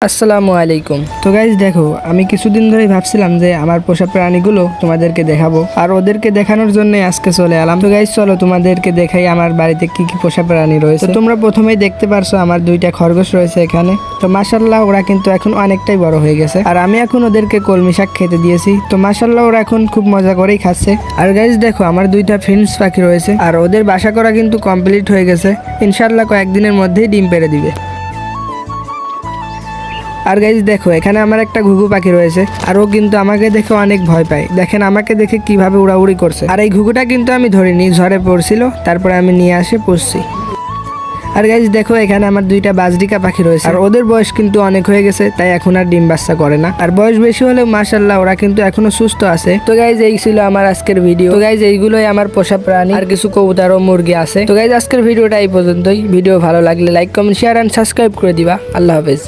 আসসালামু আলাইকুম। তো গাইজ দেখো, আমি কিছুদিন ধরেই ভাবছিলাম যে আমার পোষা প্রাণীগুলো তোমাদেরকে দেখাবো, আর ওদেরকে দেখানোর জন্য আজকে চলে এলাম। তো গাইজ চলো তোমাদেরকে দেখাই আমার বাড়িতে কি কি পোষা প্রাণী রয়েছে। তো তোমরা প্রথমেই দেখতে পারছো আমার দুইটা খরগোশ রয়েছে এখানে। তো মাশাআল্লাহ ওরা কিন্তু এখন অনেকটাই বড় হয়ে গেছে, আর আমি এখন ওদেরকে কলমি শাক খেতে দিয়েছি। তো মাশাআল্লাহ ওরা এখন খুব মজা করেই খাচ্ছে। আর গাইজ দেখো, আমার দুইটা ফিন্স পাখি রয়েছে, আর ওদের বাসা করা কিন্তু কমপ্লিট হয়ে গেছে। ইনশাআল্লাহ কয়েকদিনের মধ্যেই ডিম পেড়ে দিবে। আর গাইজ দেখো, এখানে আমার একটা ঘুঘু পাখি রয়েছে, আর ও কিন্তু আমাকে দেখে অনেক ভয় পায়। দেখেন আমাকে দেখে কিভাবে উড়াউড়ি করছে। আর এই ঘুঘুটা কিন্তু আমি ধরিনি, ঝড়ে পড়ছিল, তারপরে আমি নিয়ে আসে পুষছি। আর গাইজ দেখো, এখানে আমার দুইটা বাজরিকা পাখি রয়েছে, আর ওদের বয়স কিন্তু অনেক হয়ে গেছে, তাই এখন আর ডিম বাচ্চা করে না। আর বয়স বেশি হলেও মাশাআল্লাহ ওরা কিন্তু এখনো সুস্থ আছে। তো গাইজ এই ছিল আমার আজকের ভিডিও। তো গাইজ এইগুলোই আমার পোষা প্রাণী, আর কিছু কবুতর ও মুরগি আছে। তো গাইজ আজকের ভিডিওটা এই পর্যন্তই। ভিডিও ভালো লাগলে like, comment, share and subscribe করে দিবা। আল্লাহ হাফেজ।